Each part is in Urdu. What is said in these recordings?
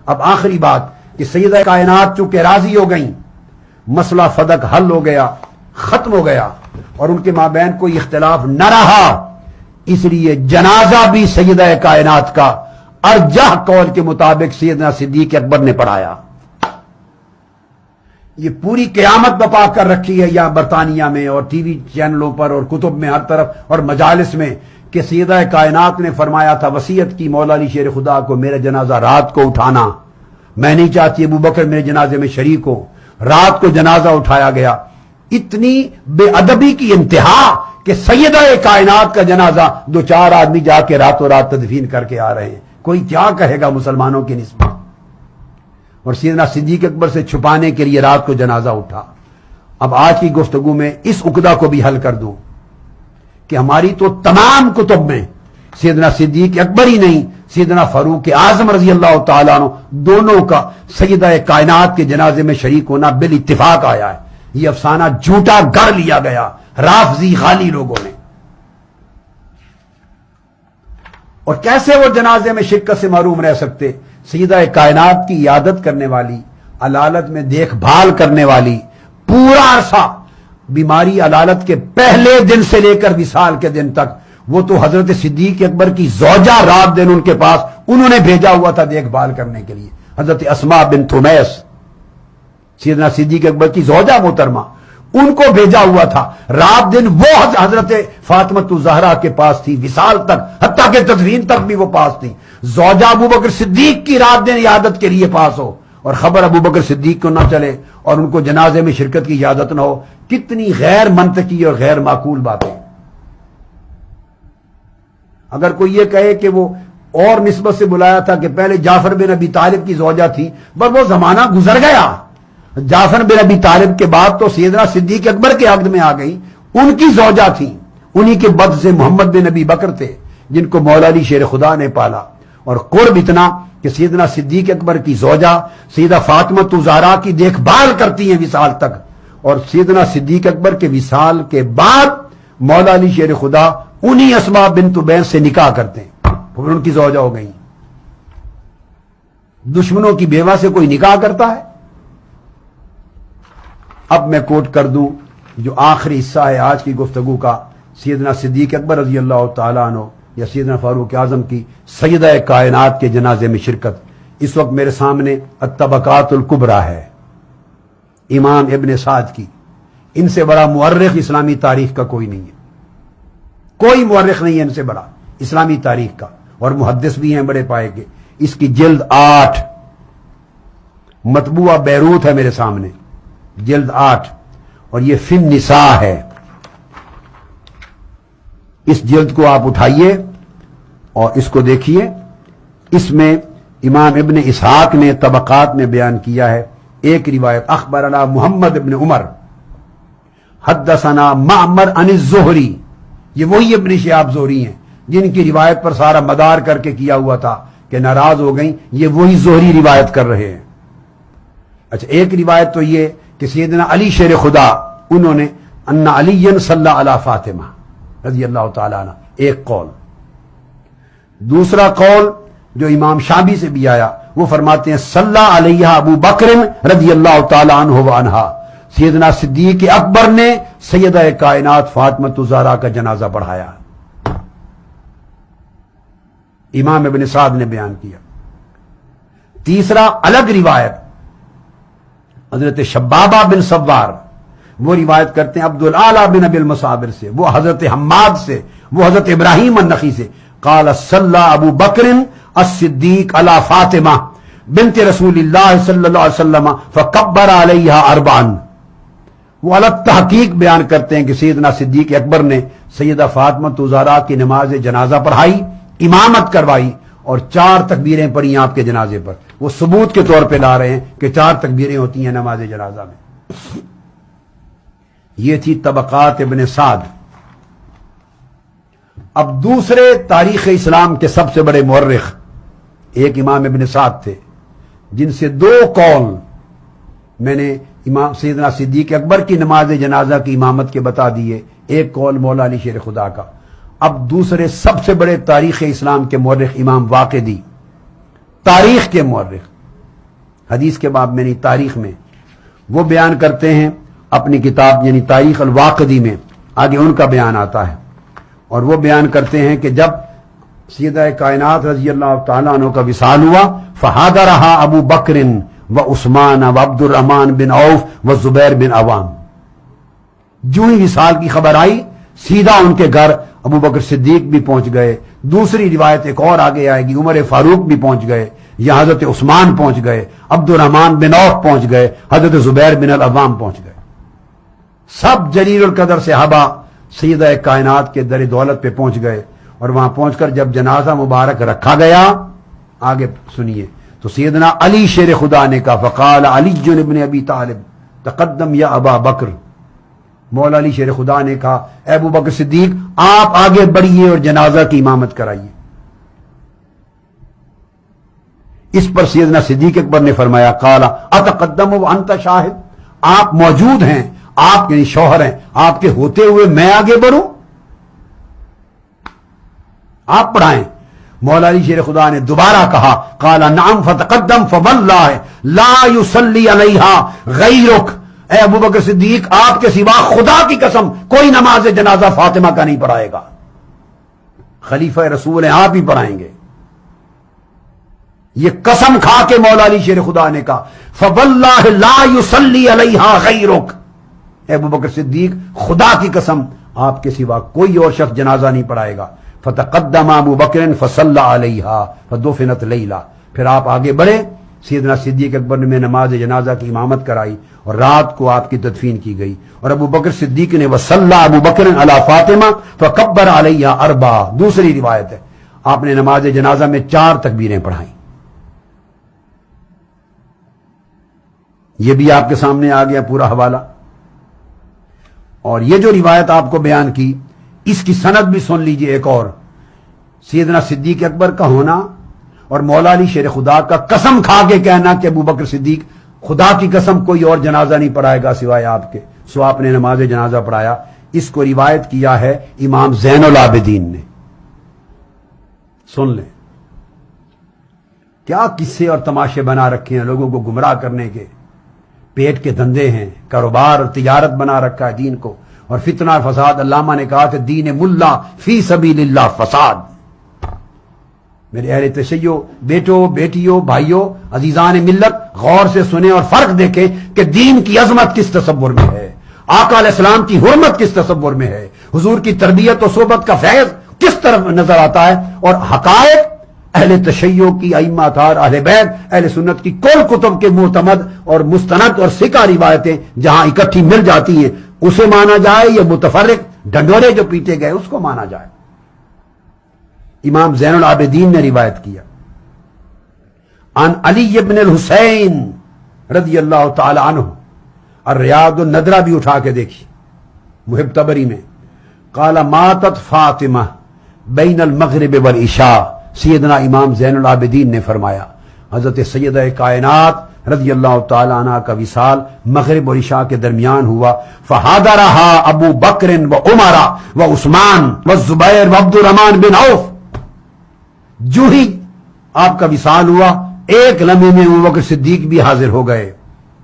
اب آخری بات کہ سیدہ کائنات چونکہ راضی ہو گئیں، مسئلہ فدق حل ہو گیا، ختم ہو گیا، اور ان کے مابین کوئی اختلاف نہ رہا، اس لیے جنازہ بھی سیدہ کائنات کا ارجح قول کے مطابق سیدنا صدیق اکبر نے پڑھایا۔ یہ پوری قیامت بپا کر رکھی ہے یہاں برطانیہ میں اور ٹی وی چینلوں پر اور کتب میں ہر طرف اور مجالس میں کہ سیدہ کائنات نے فرمایا تھا، وصیت کی مولا علی شیر خدا کو، میرا جنازہ رات کو اٹھانا، میں نہیں چاہتی ابو بکر میرے جنازے میں شریک ہو۔ رات کو جنازہ اٹھایا گیا۔ اتنی بے ادبی کی انتہا کہ سیدہ کائنات کا جنازہ 2-4 آدمی جا کے راتوں رات تدفین کر کے آ رہے ہیں۔ کوئی کیا کہے گا مسلمانوں کی نسبت؟ اور سیدنا صدیق اکبر سے چھپانے کے لیے رات کو جنازہ اٹھا۔ اب آج کی گفتگو میں اس عقدہ کو بھی حل کر دوں کہ ہماری تو تمام کتب میں سیدنا صدیق اکبر ہی نہیں، سیدنا فاروق اعظم رضی اللہ تعالیٰ عنہ دونوں کا سیدہ کائنات کے جنازے میں شریک ہونا بالاتفاق آیا ہے۔ یہ افسانہ جھوٹا گڑھ لیا گیا رافضی غالی لوگوں نے۔ اور کیسے وہ جنازے میں شرکت سے محروم رہ سکتے؟ سیدہ کائنات کی عیادت کرنے والی، علالت میں دیکھ بھال کرنے والی، پورا عرصہ بیماری علالت کے پہلے دن سے لے کر وصال کے دن تک، وہ تو حضرت صدیق اکبر کی زوجہ رات دن ان کے پاس انہوں نے بھیجا ہوا تھا دیکھ بھال کرنے کے لیے۔ حضرت اسماء بنت امیس سیدنا صدیق اکبر کی زوجہ محترمہ، ان کو بھیجا ہوا تھا رات دن، وہ حضرت فاطمہ الزہرا کے پاس تھی وصال تک، حتیٰ کہ تدفین تک بھی وہ پاس تھی۔ زوجہ ابو بکر صدیق کی رات دن عیادت کے لیے پاس ہو اور خبر ابو بکر صدیق کو نہ چلے اور ان کو جنازے میں شرکت کی اجازت نہ ہو، کتنی غیر منطقی اور غیر معقول باتیں۔ اگر کوئی یہ کہے کہ وہ اور نسبت سے بلایا تھا کہ پہلے جعفر بن ابی طالب کی زوجہ تھی، بس وہ زمانہ گزر گیا۔ جعفر بن ابی طالب کے بعد تو سیدنا صدیق اکبر کے عقد میں آ گئی، ان کی زوجہ تھی، انہی کے بدن سے محمد بن ابی بکر تھے جن کو مولا علی شیر خدا نے پالا۔ اور قرب اتنا کہ سیدنا صدیق اکبر کی زوجہ سیدہ فاطمہ الزہرا کی دیکھ بھال کرتی ہیں وصال تک، اور سیدنا صدیق اکبر کے وصال کے بعد مولا علی شیر خدا انہی اسماء بنت ابیس سے نکاح کرتے ہیں، پھر ان کی زوجہ ہو گئی۔ دشمنوں کی بیوہ سے کوئی نکاح کرتا ہے؟ اب میں کوٹ کر دوں جو آخری حصہ ہے آج کی گفتگو کا، سیدنا صدیق اکبر رضی اللہ تعالیٰ عنہ یا سیدنا فاروق اعظم کی سیدہ کائنات کے جنازے میں شرکت۔ اس وقت میرے سامنے الطبقات الکبریٰ ہے امام ابن سعد کی، ان سے بڑا مورخ اسلامی تاریخ کا کوئی نہیں ہے، کوئی مورخ نہیں ہے ان سے بڑا اسلامی تاریخ کا، اور محدث بھی ہیں بڑے پائے کے۔ اس کی جلد 8 مطبوعہ بیروت ہے میرے سامنے، جلد 8، اور یہ فی النساء ہے۔ اس جلد کو آپ اٹھائیے اور اس کو دیکھیے، اس میں امام ابن اسحاق نے طبقات میں بیان کیا ہے ایک روایت، اخبرنا محمد ابن عمر حدثنا معمر عن الزہری، یہ وہی ابن شہاب زہری ہیں جن کی روایت پر سارا مدار کر کے کیا ہوا تھا کہ ناراض ہو گئیں، یہ وہی زہری روایت کر رہے ہیں۔ اچھا، ایک روایت تو یہ کہ سیدنا علی شیر خدا انہوں نے ان علی صلی علی فاطمہ رضی اللہ تعالیٰ عنہ، ایک قول۔ دوسرا قول جو امام شعبی سے بھی آیا، وہ فرماتے ہیں صلی علیہ ابو بکر رضی اللہ تعالیٰ عنہ وعنہا، سیدنا صدیق اکبر نے سیدہ کائنات فاطمہ الزہرا کا جنازہ پڑھایا۔ امام ابن سعد نے بیان کیا۔ تیسرا الگ روایت حضرت شبابہ بن سوار، وہ روایت کرتے ہیں عبد الاعلی بن ابی المصابر سے، وہ حضرت حماد سے، وہ حضرت ابراہیم النخعی سے، قال صلی ابو بکر الصدیق علی فاطمہ بنت رسول اللہ صلی اللہ علیہ وسلم فکبر علیہا 4۔ وہ الگ تحقیق بیان کرتے ہیں کہ سیدنا صدیق اکبر نے سیدہ فاطمہ الزہرا کی نماز جنازہ پڑھائی، امامت کروائی، اور 4 تکبیریں پڑھی آپ کے جنازے پر۔ وہ ثبوت کے طور پہ لا رہے ہیں کہ 4 تکبیریں ہوتی ہیں نماز جنازہ میں۔ یہ تھی طبقات ابن سعد۔ اب دوسرے تاریخ اسلام کے سب سے بڑے مورخ ایک امام ابن سعد تھے، جن سے 2 قول میں نے امام سیدنا صدیق اکبر کی نماز جنازہ کی امامت کے بتا دیے، ایک قول مولا علی شیر خدا کا۔ اب دوسرے سب سے بڑے تاریخ اسلام کے مورخ امام واقدی، تاریخ کے مورخ، حدیث کے باب میں نہیں تاریخ میں، وہ بیان کرتے ہیں اپنی کتاب یعنی تاریخ الواقدی میں، آگے ان کا بیان آتا ہے، اور وہ بیان کرتے ہیں کہ جب سیدہ کائنات رضی اللہ تعالیٰ عنہ کا وصال ہوا، فحاضرھا ابو بکر و عثمان و عبد الرحمن بن عوف و زبیر بن عوام، جو ہی وصال کی خبر آئی سیدھا ان کے گھر ابو بکر صدیق بھی پہنچ گئے، دوسری روایت ایک اور آگے آئے گی عمر فاروق بھی پہنچ گئے، یا حضرت عثمان پہنچ گئے، عبد الرحمن بن عوف پہنچ گئے، حضرت زبیر بن العوام پہنچ گئے، سب جلیل القدر صحابہ سیدہ کائنات کے در دولت پہ پہنچ گئے، اور وہاں پہنچ کر جب جنازہ مبارک رکھا گیا، آگے سنیے، تو سیدنا علی شیر خدا نے کہا فقال علی ابن ابی طالب تقدم یا ابا بکر، مولا علی شیر خدا نے کہا اے ابو بکر صدیق آپ آگے بڑھیے اور جنازہ کی امامت کرائیے۔ اس پر سیدنا صدیق اکبر نے فرمایا قال اتقدم وانت شاہد، آپ موجود ہیں، آپ یعنی شوہر ہیں، آپ کے ہوتے ہوئے میں آگے بڑھوں، آپ پڑھائیں۔ مولا علی شیر خدا نے دوبارہ کہا قال نعم فتقدم فواللہ لا یصلی علیہا غیرک، اے ابو بکر صدیق آپ کے سوا خدا کی قسم کوئی نماز جنازہ فاطمہ کا نہیں پڑھائے گا، خلیفہ رسول ہیں، آپ ہی پڑھائیں گے۔ یہ قسم کھا کے مولا علی شیر خدا نے کہا فواللہ لا یصلی علیہا غیرک، اے ابو بکر صدیق خدا کی قسم آپ کے سوا کوئی اور شخص جنازہ نہیں پڑھائے گا۔ فتقدم ابو بکر فصلی علیہا فدفنت لیلا، پھر آپ آگے بڑھے، سیدنا صدیق اکبر نے نماز جنازہ کی امامت کرائی اور رات کو آپ کی تدفین کی گئی، اور ابو بکر صدیق نے وصلی ابو بکر علی فاطمہ فکبر علیہا اربع، دوسری روایت ہے آپ نے نماز جنازہ میں 4 تکبیریں پڑھائیں۔ یہ بھی آپ کے سامنے آ گیا پورا حوالہ، اور یہ جو روایت آپ کو بیان کی اس کی سند بھی سن لیجئے ایک اور، سیدنا صدیق اکبر کا ہونا اور مولا علی شیر خدا کا قسم کھا کے کہنا کہ ابو بکر صدیق خدا کی قسم کوئی اور جنازہ نہیں پڑھائے گا سوائے آپ کے، سو آپ نے نماز جنازہ پڑھایا۔ اس کو روایت کیا ہے امام زین العابدین نے، سن لیں کیا قصے اور تماشے بنا رکھے ہیں لوگوں کو گمراہ کرنے کے، پیٹ کے دھندے ہیں، کاروبار اور تجارت بنا رکھا ہے دین کو، اور فتنہ اور فساد، علامہ نے کہا کہ دین ملا فی سبیل اللہ فساد۔ میرے اہل تشیع بیٹوں بیٹیوں بھائیوں عزیزان ملت غور سے سنیں اور فرق دیکھیں کہ دین کی عظمت کس تصور میں ہے، آقا علیہ السلام کی حرمت کس تصور میں ہے، حضور کی تربیت و صحبت کا فیض کس طرف نظر آتا ہے، اور حقائق اہل تشیع کی ائمہ اطہار اہل بیت اہل سنت کی کل کتب کے معتمد اور مستند اور ثقہ روایتیں جہاں اکٹھی مل جاتی ہیں اسے مانا جائے، یا متفرق ڈنڈورے جو پیٹے گئے اس کو مانا جائے۔ امام زین العابدین نے روایت کیا عن علی ابن الحسین رضی اللہ تعالی عنہ، الریاض الندرہ بھی اٹھا کے دیکھی محب تبری میں، قال ماتت فاطمہ بین المغرب والعشاء، سیدنا امام زین العابدین نے فرمایا حضرت سیدہ کائنات رضی اللہ تعالی عنہ کا وصال مغرب اور عشاء کے درمیان ہوا، فحاضرھا ابو بکر و عمر و عثمان و زبیر و عبد الرحمن بن عوف، جو ہی آپ کا وصال ہوا ایک لمحے میں ابو بکر صدیق بھی حاضر ہو گئے،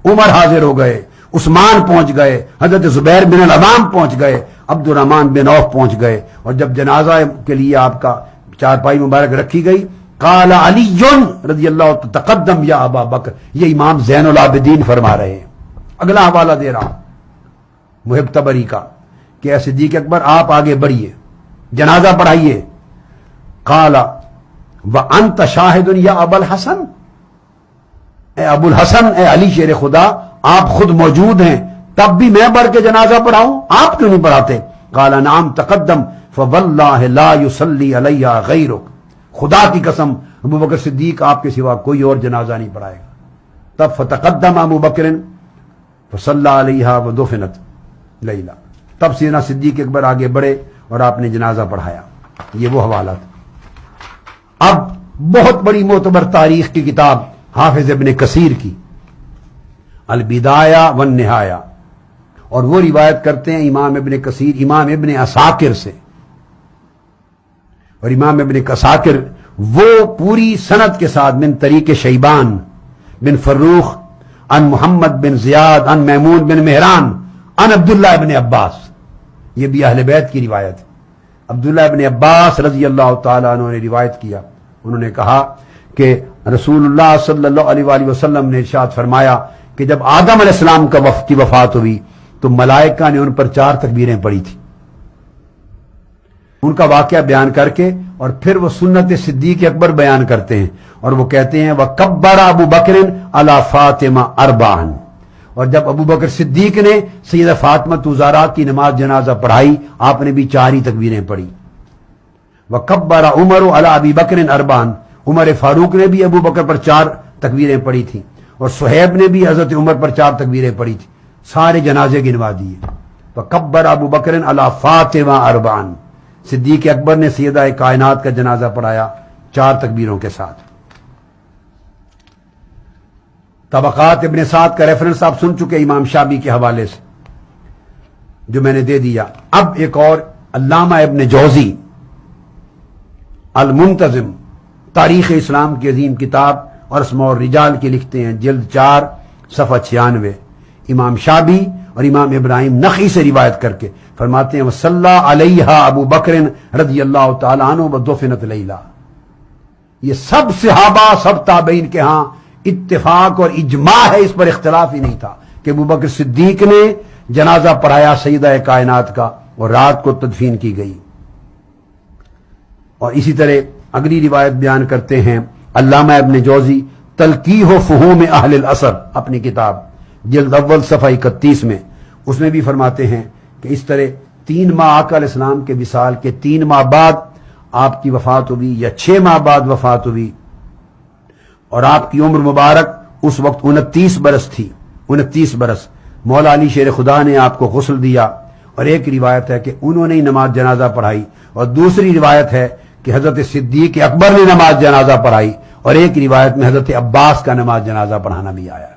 عمر حاضر ہو گئے، عثمان پہنچ گئے، حضرت زبیر بن العوام پہنچ گئے، عبد الرحمن بن عوف پہنچ گئے، اور جب جنازہ کے لیے آپ کا چارپائی مبارک رکھی گئی قال علی رضی اللہ تقدم یا ابا بکر، یہ امام زین العابدین فرما رہے ہیں۔ اگلا حوالہ دے رہا ہوں محب تبری کا کہ اے صدیق اکبر آپ آگے بڑھیے، جنازہ پڑھائیے۔ قال وانت شاہد یا ابا الحسن، اے ابو الحسن اے علی شیر خدا آپ خود موجود ہیں، تب بھی میں بڑھ کے جنازہ پڑھاؤں، آپ کیوں نہیں پڑھاتے؟ قال نعم تقدم فواللہ لا یصلی علیہ غیرک، خدا کی قسم ابو بکر صدیق آپ کے سوا کوئی اور جنازہ نہیں پڑھائے گا۔ تب فتقدم ابو بکر فصلی علیہ ودفنت لیلا، تب سیدنا صدیق اکبر آگے بڑھے اور آپ نے جنازہ پڑھایا۔ یہ وہ حوالہ تھا۔ اب بہت بڑی معتبر تاریخ کی کتاب حافظ ابن کثیر کی البدایہ والنہایہ، اور وہ روایت کرتے ہیں امام ابن کثیر امام ابن عساکر سے، اور امام ابن عساکر وہ پوری سند کے ساتھ من طریق شیبان بن فروخ عن محمد بن زیاد عن میمون بن مہران عن عبداللہ ابن عباس. یہ بھی اہل بیت کی روایت ہے. عبداللہ ابن عباس رضی اللہ تعالیٰ عنہ نے روایت کیا. انہوں نے کہا کہ رسول اللہ صلی اللہ علیہ وآلہ وسلم نے ارشاد فرمایا کہ جب آدم علیہ السلام کی وفات ہوئی تو ملائکہ نے ان پر 4 تکبیریں پڑھی تھی. ان کا واقعہ بیان کر کے اور پھر وہ سنت صدیق اکبر بیان کرتے ہیں اور وہ کہتے ہیں وَكَبَّرَ ابو بکر علی فاطمہ اربعا. اور جب ابو بکر صدیق نے سیدہ فاطمہ الزہرا کی نماز جنازہ پڑھائی آپ نے بھی 4 ہی تکبیریں پڑھی. وَكَبَّرَ عمر علی ابی بکر اربعا. عمر فاروق نے بھی ابو بکر پر 4 تکبیریں پڑھی تھیں اور صہیب نے بھی حضرت عمر پر 4 تکبیریں پڑھی تھیں. سارے جنازے گنوا دیے. وَكَبَّرَ ابو بکر علی فاطمہ اربعا. صدیق اکبر نے سیدہ کائنات کا جنازہ پڑھایا 4 تکبیروں کے ساتھ. طبقات ابن سعد کا ریفرنس آپ سن چکے امام شابی کے حوالے سے جو میں نے دے دیا. اب ایک اور علامہ ابن جوزی المنتظم تاریخ اسلام کی عظیم کتاب اور اسماء الرجال کی لکھتے ہیں جلد 4 صفحہ 96 امام شابی اور امام ابراہیم نخعی سے روایت کر کے فرماتے ہیں وصلی علیہا ابو بکر رضی اللہ تعالی عنہ ودفنت لیلا. یہ سب صحابہ سب تابعین کے ہاں اتفاق اور اجماع ہے, اس پر اختلاف ہی نہیں تھا کہ ابو بکر صدیق نے جنازہ پڑھایا سیدہ کائنات کا اور رات کو تدفین کی گئی. اور اسی طرح اگلی روایت بیان کرتے ہیں علامہ ابن جوزی تلقیح و فہوم اہل العصر اپنی کتاب جلد اول صفحہ 31 میں. اس میں بھی فرماتے ہیں کہ اس طرح 3 ماہ آقا علیہ السلام کے وصال کے 3 ماہ بعد آپ کی وفات ہوئی یا 6 ماہ بعد وفات ہوئی اور آپ کی عمر مبارک اس وقت 29 برس تھی. 29 برس. مولا علی شیر خدا نے آپ کو غسل دیا اور ایک روایت ہے کہ انہوں نے ہی نماز جنازہ پڑھائی اور دوسری روایت ہے کہ حضرت صدیق اکبر نے نماز جنازہ پڑھائی اور ایک روایت میں حضرت عباس کا نماز جنازہ پڑھانا بھی آیا.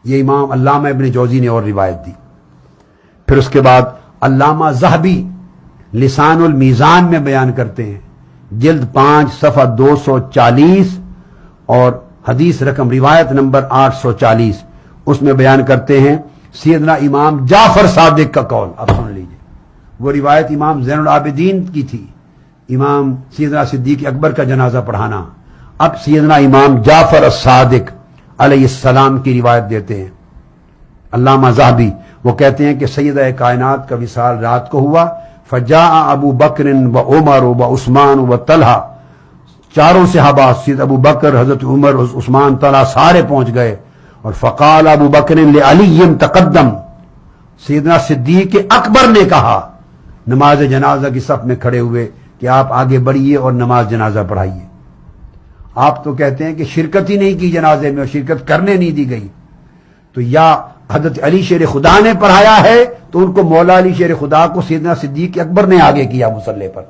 یہ امام علامہ ابن جوزی نے اور روایت دی. پھر اس کے بعد علامہ ذہبی لسان المیزان میں بیان کرتے ہیں جلد 5 صفحہ 240 اور حدیث رقم روایت نمبر 840. اس میں بیان کرتے ہیں سیدنا امام جعفر صادق کا قول. آپ سن لیجئے. وہ روایت امام زین العابدین کی تھی امام سیدنا صدیق اکبر کا جنازہ پڑھانا. اب سیدنا امام جعفر الصادق علیہ السلام کی روایت دیتے ہیں علامہ ذہبی. وہ کہتے ہیں کہ سیدہ کائنات کا وصال رات کو ہوا. فجاء ابو بکر و عمر و عثمان و طلحہ. 4 صحابہ سید ابو بکر حضرت عمر عثمان طلحہ سارے پہنچ گئے. اور فقال ابو بکر لعلی تقدم. سیدنا صدیق اکبر نے کہا نماز جنازہ کی صف میں کھڑے ہوئے کہ آپ آگے بڑھیے اور نماز جنازہ پڑھائیے. آپ تو کہتے ہیں کہ شرکت ہی نہیں کی جنازے میں اور شرکت کرنے نہیں دی گئی. تو یا حضرت علی شیر خدا نے پڑھایا ہے تو ان کو مولا علی شیر خدا کو سیدنا صدیق اکبر نے آگے کیا مصلی پر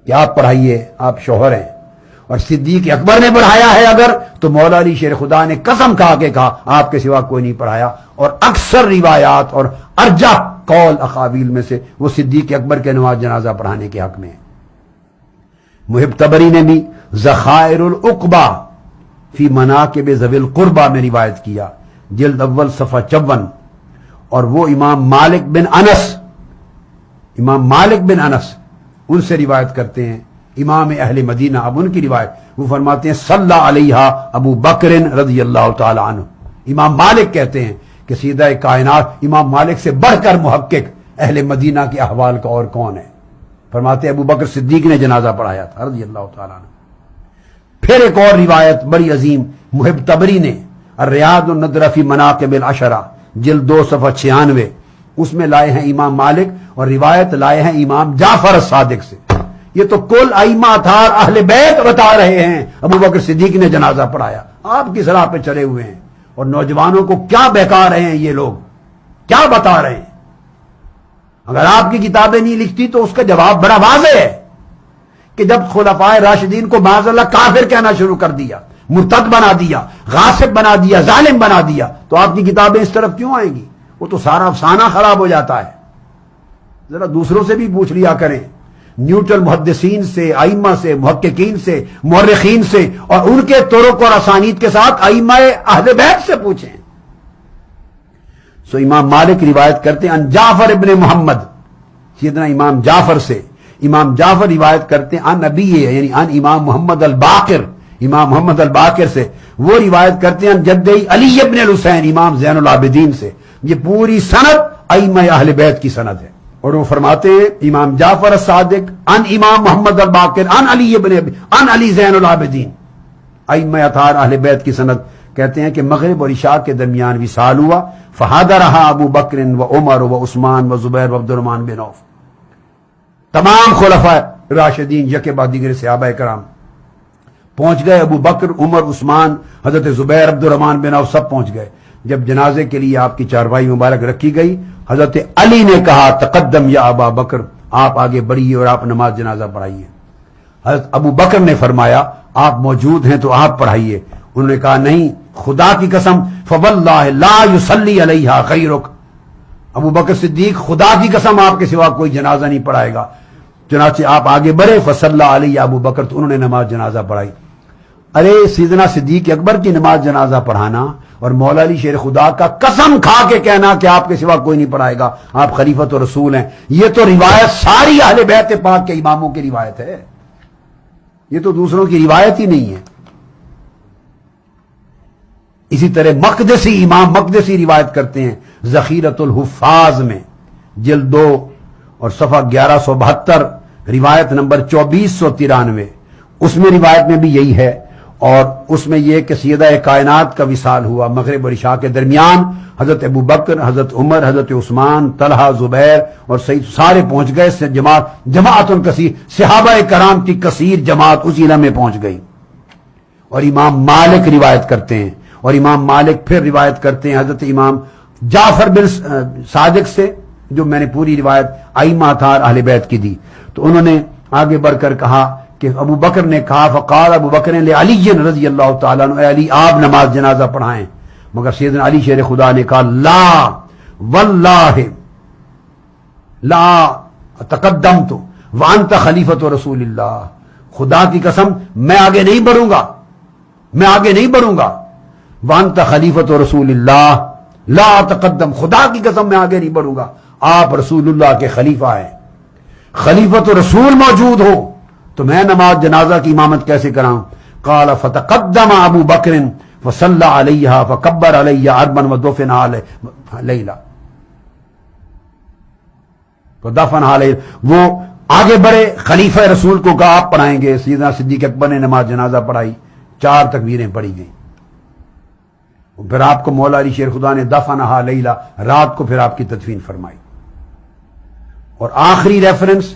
کہ آپ پڑھائیے, آپ شوہر ہیں. اور صدیق اکبر نے پڑھایا ہے اگر تو مولا علی شیر خدا نے قسم کھا کے کہا آپ کے سوا کوئی نہیں پڑھایا. اور اکثر روایات اور ارجح قول اقاویل میں سے وہ صدیق اکبر کے نماز جنازہ پڑھانے کے حق میں ہے. محب طبری نے بھی ذخائر العقبہ فی مناقب ذوی القربہ میں روایت کیا جلد اول صفحہ 54. اور وہ امام مالک بن انس ان سے روایت کرتے ہیں امام اہل مدینہ. اب ان کی روایت وہ فرماتے ہیں صلی علیہ ابو بکر رضی اللہ تعالی عنہ. امام مالک کہتے ہیں کہ سیدہ کائنات امام مالک سے بڑھ کر محقق اہل مدینہ کے احوال کا اور کون ہے. فرماتے ابو بکر صدیق نے جنازہ پڑھایا تھا رضی اللہ تعالی عنہ. پھر ایک اور روایت بڑی عظیم محب طبری نے الریاض النضرہ فی مناقب العشرہ جلد 2 صفحہ 96 اس میں لائے ہیں امام مالک اور روایت لائے ہیں امام جعفر الصادق سے. یہ تو کل ائمہ اطہار اہل بیت بتا رہے ہیں ابو بکر صدیق نے جنازہ پڑھایا. آپ کس راہ پہ چلے ہوئے ہیں اور نوجوانوں کو کیا بہکا رہے ہیں, یہ لوگ کیا بتا رہے ہیں. اگر آپ کی کتابیں نہیں لکھتی تو اس کا جواب بڑا واضح ہے کہ جب خلفائے راشدین کو معاذ اللہ کافر کہنا شروع کر دیا, مرتد بنا دیا, غاصب بنا دیا, ظالم بنا دیا, تو آپ کی کتابیں اس طرف کیوں آئیں گی؟ وہ تو سارا افسانہ خراب ہو جاتا ہے. ذرا دوسروں سے بھی پوچھ لیا کریں. نیوٹرل محدثین سے، ائمہ سے، محققین سے، مورخین سے، اور ان کے طرق اور اسانید کے ساتھ ائمہ اہل بیت سے پوچھیں۔ سو امام مالک روایت کرتے ہیں ان جعفر ابن محمد، سیدنا امام جعفر سے، امام جعفر روایت کرتے ہیں ان ابی، یعنی ان امام محمد الباقر، امام محمد الباقر سے، وہ روایت کرتے ہیں ان جدی علی ابن الحسین، امام زین العابدین سے۔ یہ پوری سند ائمہ اہل بیت کی سند ہے۔ اور وہ فرماتے ہیں امام جعفر الصادق ان امام محمد الباقر ان علی ابن ان علی زین العابدین، ائمہ اطہار اہل بیت کی سند۔ کہتے ہیں کہ مغرب اور عشاء کے درمیان وصال ہوا، فحضرها ابو بکر و عمر و عثمان و زبیر و عبد الرحمن بن عوف، تمام خلفاء راشدین یکے بعد دیگر صحابہ کرام پہنچ گئے، ابو بکر، عمر، عثمان، حضرت زبیر، عبد الرحمن بن عوف سب پہنچ گئے۔ جب جنازے کے لیے آپ کی چارپائی مبارک رکھی گئی، حضرت علی نے کہا تقدم یا ابا بکر، آپ آگے بڑھیے اور آپ نماز جنازہ پڑھائیے۔ حضرت ابو بکر نے فرمایا آپ موجود ہیں تو آپ پڑھائیے۔ انہوں نے کہا نہیں، خدا کی قسم، فواللہ لا یصلی علیہا غیرک، ابو بکر صدیق خدا کی قسم آپ کے سوا کوئی جنازہ نہیں پڑھائے گا۔ چنانچہ آپ آگے بڑھے، فصلی علیہ ابو بکر، تو انہوں نے نماز جنازہ پڑھائی۔ ارے سیدنا صدیق اکبر کی نماز جنازہ پڑھانا اور مولا علی شیر خدا کا قسم کھا کے کہنا کہ آپ کے سوا کوئی نہیں پڑھائے گا، آپ خلیفۃ و رسول ہیں، یہ تو روایت ساری اہل بیت پاک کے اماموں کی روایت ہے، یہ تو دوسروں کی روایت ہی نہیں ہے۔ اسی طرح مقدسی، امام مقدسی روایت کرتے ہیں ذخیرۃ الحفاظ میں جلد 2 اور صفحہ 1172، روایت نمبر 2493، اس میں روایت میں بھی یہی ہے، اور اس میں یہ کہ سیدہ کائنات کا وصال ہوا مغرب اور عشاء کے درمیان، حضرت ابو بکر، حضرت عمر، حضرت عثمان، طلحہ، زبیر اور سعید سارے پہنچ گئے، جماعت کثیر، صحابہ کرام کی کثیر جماعت اسی لمحے پہنچ گئی۔ اور امام مالک روایت کرتے ہیں، اور امام مالک پھر روایت کرتے ہیں حضرت امام جعفر بن صادق سے، جو میں نے پوری روایت ائمہ اطہار اہل بیت کی دی، تو انہوں نے آگے بڑھ کر کہا کہ ابو بکر نے کہا، فقال ابو بکر لعلی رضی اللہ تعالیٰ عنہ، اے علی آپ نماز جنازہ پڑھائیں، مگر سیدنا علی شیر خدا نے کہا لا واللہ لا تقدمت وانت خلیفۃ رسول اللہ، خدا کی قسم میں آگے نہیں بڑھوں گا، میں آگے نہیں بڑھوں گا، وانت خلیفۃ رسول اللہ لا تقدم، خدا کی قسم میں آگے نہیں بڑھوں گا، آپ رسول اللہ کے خلیفہ ہیں، خلیفۃ رسول موجود ہو تو میں نماز جنازہ کی امامت کیسے کراؤں؟ قال فتقدم ابو بکر فصلی علیہا فکبر علیہ اربا ودفنہا لیلا، ودفنہا لیلا، وہ آگے بڑھے، خلیفہ رسول کو کہا آپ پڑھائیں گے، سیدنا صدیق اکبر نے نماز جنازہ پڑھائی، 4 تکبیریں پڑھی گئیں، پھر آپ کو مولا علی شیر خدا نے دفنہا لیلا، رات کو پھر آپ کی تدفین فرمائی۔ اور آخری ریفرنس،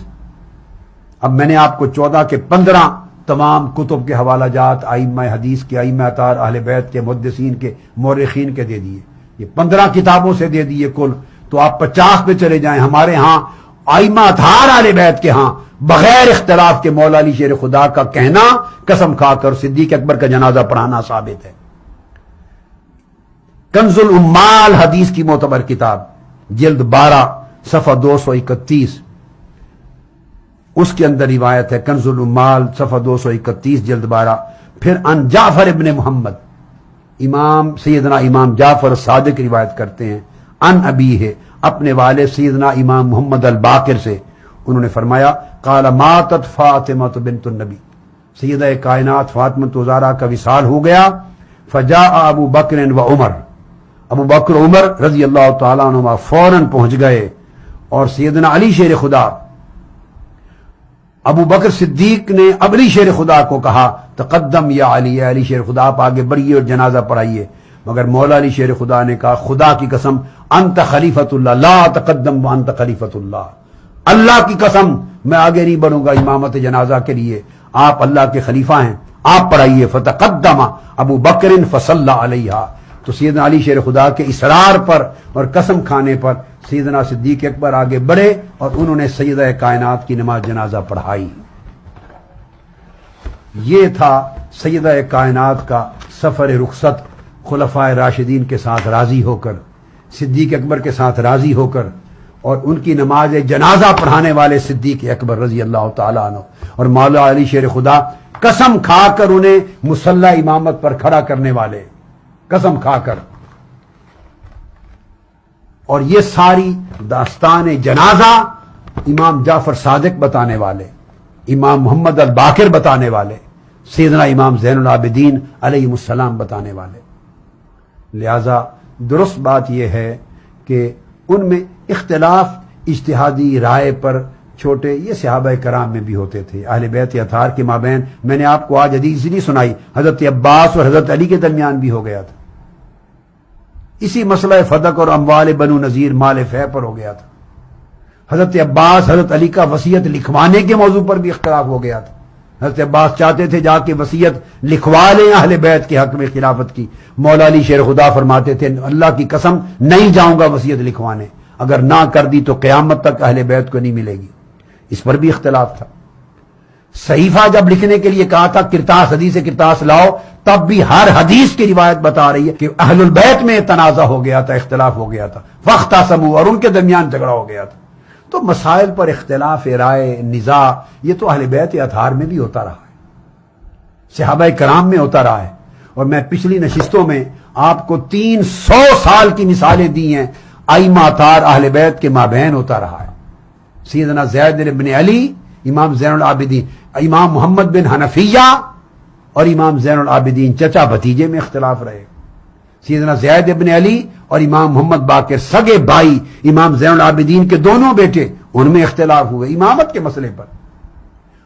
اب میں نے آپ کو 14 کے 15 تمام کتب کے حوالہ جات ائمہ حدیث کے، ائمہ اطہار اہل بیت کے، محدثین کے، مورخین کے دے دیے، یہ 15 کتابوں سے دے دیے کل، تو آپ 50 پہ چلے جائیں۔ ہمارے ہاں ائمہ اطہار اہل بیت کے ہاں بغیر اختلاف کے مولا علی شیر خدا کا کہنا، قسم کھا کر صدیق اکبر کا جنازہ پڑھانا ثابت ہے۔ کنز الامال حدیث کی معتبر کتاب، جلد 12 صفحہ 231، اس کے اندر روایت ہے، کنز الامال صفحہ 231 جلد 12۔ پھر ان جعفر ابن محمد، امام سیدنا امام جعفر صادق روایت کرتے ہیں، ان ابی ہے، اپنے والد سیدنا امام محمد الباقر سے، انہوں نے فرمایا قال ماتت فاطمہ بنت النبی، سیدہ کائنات فاطمہ زہرا کا وصال ہو گیا، فجاء ابو بکر و عمر، ابو بکر عمر رضی اللہ تعالیٰ عنہما فوراً پہنچ گئے، اور سیدنا علی شیر خدا، ابو بکر صدیق نے اب علی شیر خدا کو کہا تقدم یا علی، علی شیر خدا آپ آگے بڑھیے اور جنازہ پڑھائیے، مگر مولا علی شیر خدا نے کہا خدا کی قسم انت خلیفۃ اللہ لا تقدم وانت خلیفۃ اللہ، اللہ کی قسم میں آگے نہیں بڑھوں گا امامت جنازہ کے لیے، آپ اللہ کے خلیفہ ہیں، آپ پڑھائیے۔ فتقدم ابو بکر فصلی علیہا، تو سیدنا علی شیر خدا کے اصرار پر اور قسم کھانے پر سیدنا صدیق اکبر آگے بڑھے اور انہوں نے سیدہ کائنات کی نماز جنازہ پڑھائی۔ یہ تھا سیدہ کائنات کا سفر رخصت، خلفائے راشدین کے ساتھ راضی ہو کر، صدیق اکبر کے ساتھ راضی ہو کر، اور ان کی نماز جنازہ پڑھانے والے صدیق اکبر رضی اللہ تعالیٰ عنہ اور مولا علی شیر خدا قسم کھا کر انہیں مصلی امامت پر کھڑا کرنے والے، قسم کھا کر. اور یہ ساری داستان جنازہ امام جعفر صادق بتانے والے، امام محمد الباقر بتانے والے، سیدنا امام زین العابدین علیہ السلام بتانے والے. لہذا درست بات یہ ہے کہ ان میں اختلاف اجتہادی رائے پر چھوٹے یہ صحابہ کرام میں بھی ہوتے تھے، اہل بیت اطہار کے مابین. میں نے آپ کو آج حدیث نہیں سنائی، حضرت عباس اور حضرت علی کے درمیان بھی ہو گیا تھا. اسی مسئلہ فدق اور اموال بنو نذیر مال فہ پر ہو گیا تھا. حضرت عباس حضرت علی کا وصیت لکھوانے کے موضوع پر بھی اختلاف ہو گیا تھا. حضرت عباس چاہتے تھے جا کے وصیت لکھوا لیں اہل بیت کے حق میں خلافت کی. مولا علی شیر خدا فرماتے تھے اللہ کی قسم نہیں جاؤں گا وصیت لکھوانے، اگر نہ کر دی تو قیامت تک اہل بیت کو نہیں ملے گی. اس پر بھی اختلاف تھا. صحیفہ جب لکھنے کے لیے کہا تھا کرتاس حدیث کرتاس لاؤ، تب بھی ہر حدیث کی روایت بتا رہی ہے کہ اہل البیت میں تنازع ہو گیا تھا، اختلاف ہو گیا تھا، فاختصموا، اور ان کے درمیان جھگڑا ہو گیا تھا. تو مسائل پر اختلاف رائے، نزاع، یہ تو اہل بیت اطہار میں بھی ہوتا رہا ہے، صحابہ کرام میں ہوتا رہا ہے. اور میں پچھلی نشستوں میں آپ کو 300 سال کی مثالیں دی ہیں، ائمہ اطہار اہل بیت کے مابین ہوتا رہا ہے. سیدنا زید بن علی، امام زین العابدین، امام محمد بن حنفیہ اور امام زین العابدین چچا بھتیجے میں اختلاف رہے. سیدنا زید بن علی اور امام محمد باقر سگے بھائی، امام زین العابدین کے دونوں بیٹے، ان میں اختلاف ہوئے امامت کے مسئلے پر.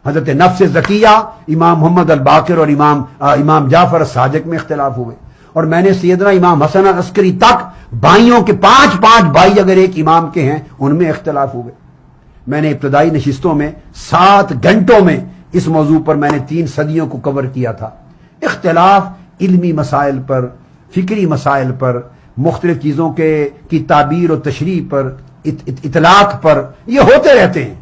حضرت نفس زکیہ، امام محمد الباقر اور امام جعفر صادق میں اختلاف ہوئے. اور میں نے سیدنا امام حسن عسکری تک بھائیوں کے 5 بھائی اگر ایک امام کے ہیں، ان میں اختلاف ہوئے. میں نے ابتدائی نشستوں میں 7 گھنٹوں میں اس موضوع پر میں نے 3 صدیوں کو کور کیا تھا. اختلاف علمی مسائل پر، فکری مسائل پر، مختلف چیزوں کی تعبیر و تشریح پر، اطلاق پر، یہ ہوتے رہتے ہیں.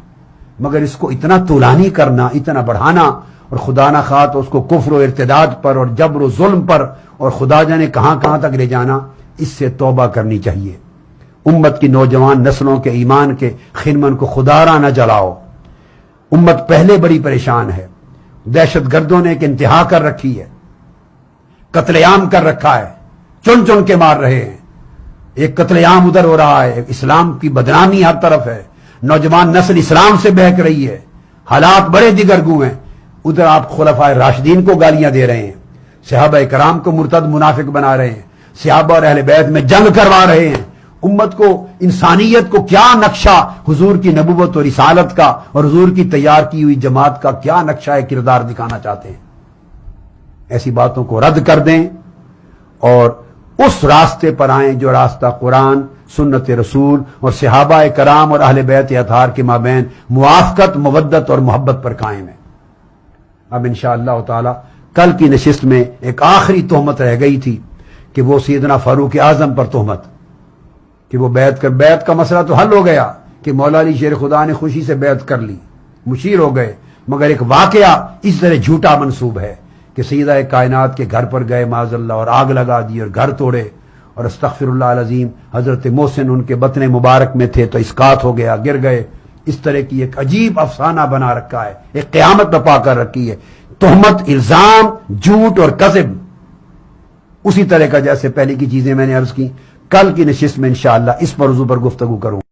مگر اس کو اتنا طولانی کرنا، اتنا بڑھانا، اور خدا نہ خواہ تو اس کو کفر و ارتداد پر اور جبر و ظلم پر اور خدا جانے کہاں کہاں تک لے جانا، اس سے توبہ کرنی چاہیے. امت کی نوجوان نسلوں کے ایمان کے خرمن کو خدارا نہ جلاؤ. امت پہلے بڑی پریشان ہے. دہشت گردوں نے ایک انتہا کر رکھی ہے، قتل عام کر رکھا ہے، چن چن کے مار رہے ہیں. ایک قتل عام ادھر ہو رہا ہے، اسلام کی بدنامی ہر طرف ہے، نوجوان نسل اسلام سے بہک رہی ہے، حالات بڑے دیگرگوں ہیں. ادھر آپ خلفائے راشدین کو گالیاں دے رہے ہیں، صحابہ کرام کو مرتد منافق بنا رہے ہیں، صحابہ اور اہل بیت میں جنگ کروا رہے ہیں. امت کو، انسانیت کو کیا نقشہ حضور کی نبوت اور رسالت کا اور حضور کی تیار کی ہوئی جماعت کا کیا نقشہ کردار دکھانا چاہتے ہیں. ایسی باتوں کو رد کر دیں اور اس راستے پر آئیں جو راستہ قرآن، سنت رسول اور صحابہ کرام اور اہل بیت اطہار کے مابین موافقت، مودت اور محبت پر قائم ہے. اب انشاءاللہ تعالی کل کی نشست میں ایک آخری تہمت رہ گئی تھی کہ وہ سیدنا فاروق اعظم پر تہمت کہ وہ بیعت کا مسئلہ تو حل ہو گیا کہ مولا علی شیر خدا نے خوشی سے بیعت کر لی، مشیر ہو گئے. مگر ایک واقعہ اس طرح جھوٹا منسوب ہے کہ سیدہ کائنات کے گھر پر گئے معاذ اللہ اور آگ لگا دی اور گھر توڑے، اور استغفر اللہ العظیم حضرت محسن ان کے بطن مبارک میں تھے تو اسقاط ہو گیا، گر گئے. اس طرح کی ایک عجیب افسانہ بنا رکھا ہے، ایک قیامت بپا کر رکھی ہے. تہمت، الزام، جھوٹ اور کذب اسی طرح کا جیسے پہلے کی چیزیں میں نے عرض کی. کل کی نشست میں انشاءاللہ اس موضوع پر گفتگو کروں.